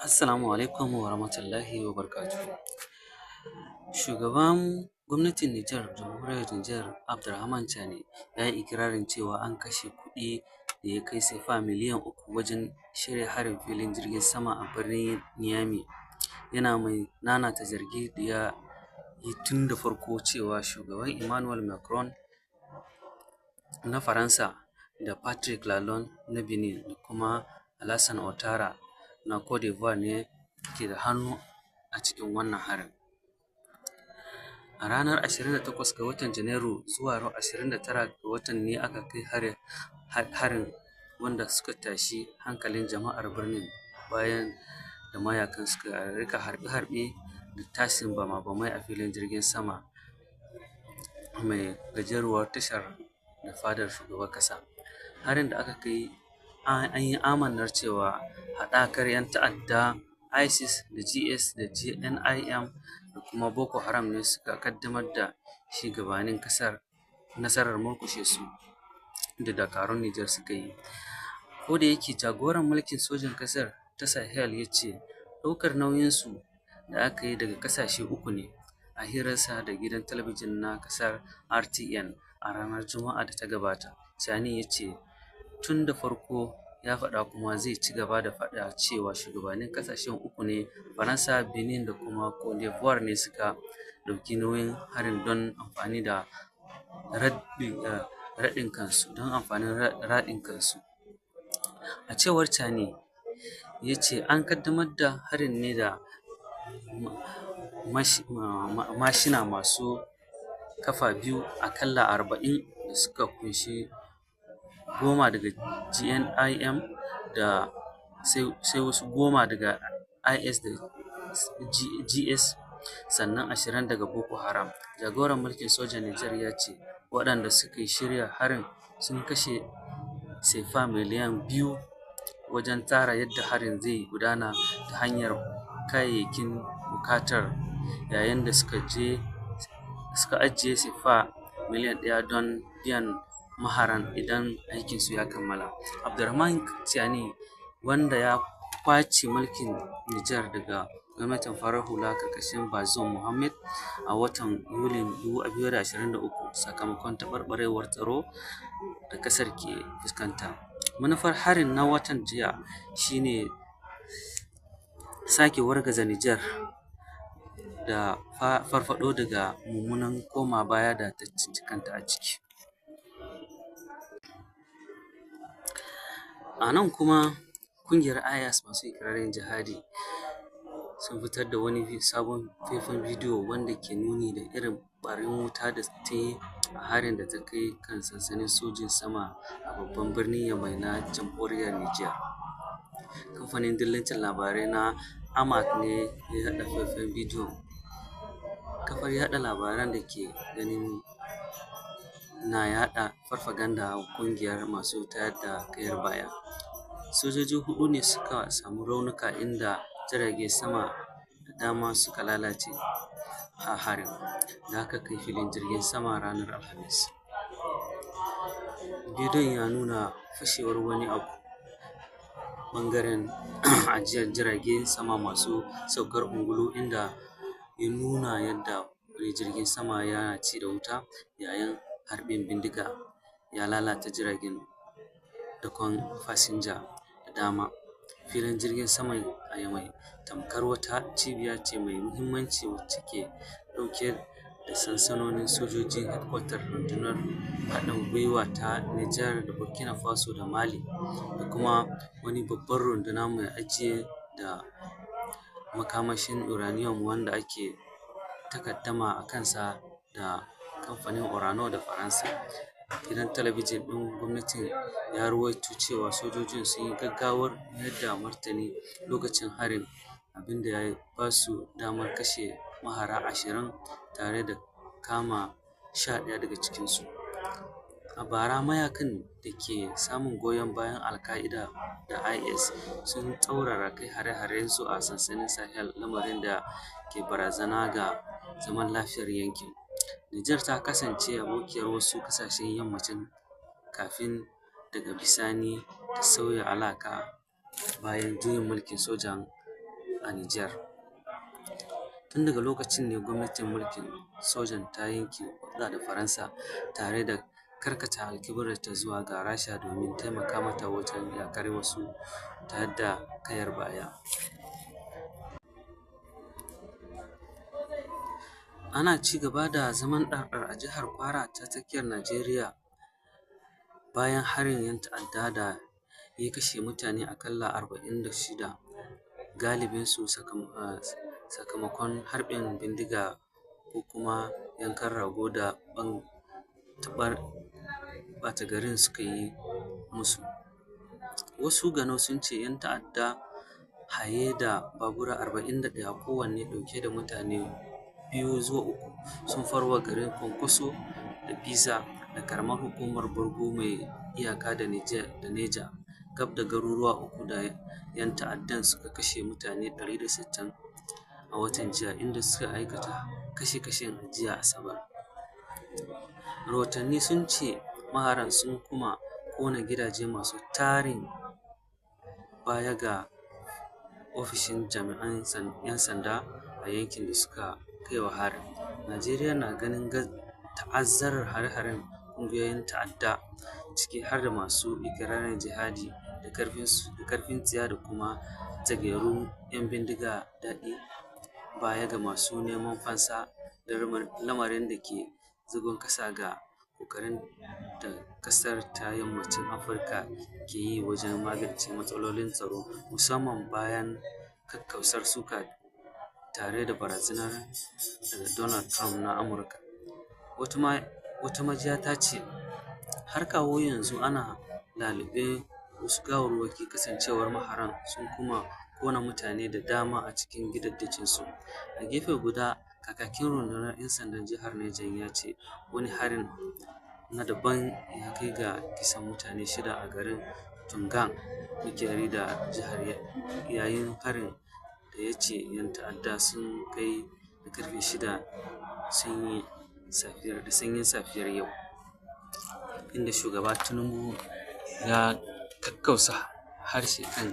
Assalamu alaikum wa rahmatullahi wa barakatuhu. Shugaban gwamnatin Jamhuriyar Nijar, Abdurrahman Chani, ya yi ikirarin cewa an kashe kuɗi da ya kai sefa miliyan 3 wajen shirya harin filin jirgin sama a birnin Niamey, yana mai nanata zargin da ya yi tun da farko cewa Shugaba Emmanuel Macron na Faransa da Patrice Talon na Benin da kuma Alassane Ouattara na Cote d'Ivoire ne ke da hannu a cikin wannan harin. A ranar 28 ga watan Janairu zuwa 29 ga watan ne aka kai harin wanda suka tashi hankalin jama'ar birnin bayan da mayakan suka rika harbe-harbe da tashin bama-bamai a filin jirgin sama mai gajeruwar tashar da fadar shugaban ƙasa. Harin da aka kai an yi amannar cewa haɗakar 'yan ta'adda ISIS da GS da JNIM da kuma Boko Haram ne suka ƙaddamar da shi gabanin nasarar murƙushe su da dakarun Nijar suka yi. Ko da yake jagoran mulkin sojin ƙasar ta Sahel ya ce ɗaukar nauyinsu da aka yi daga ƙasashe uku ne. A hirarsa da gidan talabijin na ƙasar RTN a ranar Juma'a da ta gabata, Chani ya ce tun da farko ya faɗa kuma zai ci gaba da faɗa cewa shugabannin ƙasashen uku ne, Faransa, Benin da kuma Cote d'Ivoire ne suka ɗauki nauyin harin don amfanin raɗin kansu. A cewar Chani, ya ce an ƙaddamar da harin ne da mashina masu kafa biyu aƙalla 40 da suka ƙunshi 10 daga JNIM da sai wasu 10 daga IS da GS, sannan 20 daga Boko Haram. Jagoran mulkin sojan Nijar ya ce waɗanda suka shirya harin sun kashe sefa miliyan 2 wajen tsara yadda harin zai gudana ta hanyar kayayyakin buƙatar, yayin da suka ajiye sefa miliyan 1 don biyan maharan idan aikinsu ya kammala. Abdurrahman Chani, wanda ya ƙwace mulkin Nijar daga gwamnatin farar hula ƙarƙashin Bazoum Mohamed a watan Yulin 2023 sakamakon taɓarɓarewar tsaro da ƙasar ke fuskanta. Manufar harin na watan jiya shi ne sake wargaza Nijar da farfaɗo daga mummunan koma baya da ta tsinci kanta a ciki. A nan kuma ƙungiyar IS masu iƙirarin jihadi sun fitar da wani sabon faifan bidiyo wanda ke nuni da irin ɓarin wuta da ta yi a harin da ta kai kan sansanin sojin sama a babban birnin Yamai na Jamhuriyar Nijar. Kamfanin dillancin labarai na AMAC ne ya yaɗa faifan bidiyon. Kafar yaɗa labaran da ke ganin na yaɗa farfaganda wa ƙungiyar masu tayar da ƙayar baya. Sojoji 4 ne suka samu raunuka inda jiragen sama da dama suka lalace a harin da aka kai filin jirgin sama ranar Alhamis. Bidiyon ya nuna fashewar wani abu ɓangaren ajiyar jiragen sama masu saukar ungulu, inda ya nuna yadda wani jirgin sama yana ci da wuta yayin harbin bindiga ya lalata jiragen dakon fasinja da dama. Filin jirgin saman a Yamai tamkar wata cibiya ce mai muhimmanci wacce ke ɗauke da sansanonin sojoji, hedkwatar rundunar haɗin gwiwa ta Nijar da Burkina Faso da Mali, da kuma wani babban runduna mai ajiye da makamashin uranium wanda ake takaddama a kansa da kamfanin Orano da Faransa. Gidan talabijin ɗin gwamnati ya rawaito cewa sojojin sun yi gaggawar mayar da martani lokacin harin, abin da ya ba su damar kashe mahara 20 tare da kama 11 daga cikinsu. A bara, mayakan da ke samun goyon bayan Al-Qaeda da IS sun tsaurara kai hare-harensu a sansanin Sahel, lamarin da ke barazana ga zaman lafiyar yankin. Nijar ta kasance abokiyar wasu ƙasashen Yammacin kafin daga bisani ta sauya alaƙa bayan juyin mulkin sojan a Nijar. Tun daga lokacin ne gwamnatin mulkin sojan ta yanke hulɗa da Faransa tare da karkata alkiblarta zuwa ga Rasha domin taimaka mata wajen yaƙar wasu tare da kayar baya. Ana ci gaba da zaman ɗarɗar a jihar Kwara ta tsakiyar Najeriya bayan harin 'yan ta'adda da ya kashe mutane aƙalla 46, galibinsu sakamakon harbin bindiga ko kuma yankan rago da ɓata garin suka yi musu. Wasu ganau sun ce 'yan ta'adda haye da babura 41 kowanne ɗauke da mutane 2 zuwa 3 sun farwa garin Kwankwaso da Bisa da ƙaramar hukumar Borgo mai iyaka da Neja, gab da garuruwa uku da 'yan ta'addan suka kashe mutane 160 a watan jiya, inda suka aikata kashe-kashen a jiya Asabar. Rahotanni sun ce maharan sun kuma ƙona gidaje masu tarin baya ga ofishin jami'an 'yan sanda a yankin da suka kai wa harin. Najeriya na ganin ta'azzarar hare-haren ƙungiyoyin ta'adda, ciki har da masu ikirarin jihadi da ƙarfin tsiya da kuma tsagerun 'yan bindiga daɗi, baya ga masu neman fansa, da lamarin da ke zagon ƙasa ga ƙoƙarin da ƙasar ta Yammacin Afirka ke yi wajen magance matsalolin tsaro, musamman bayan kakkausar suka tare da barazana daga Donald Trump na Amurka. Wata majiya ta ce har kawo yanzu ana laluben wasu gawarwaki kasancewar maharan sun kuma ƙona mutane da dama a cikin gidajensu. A gefe guda, kakakin rundunar 'yan sandan jihar Niger ya ce wani harin na daban ya kai ga kisan mutane 6 a garin Tungan, Makeri da jihar, yayin harin da ya ce 'yan ta'adda sun kai da ƙarfe 6 da sanyin safiyar yau, inda Shugaba Tinubu ya kakkausa harshe kan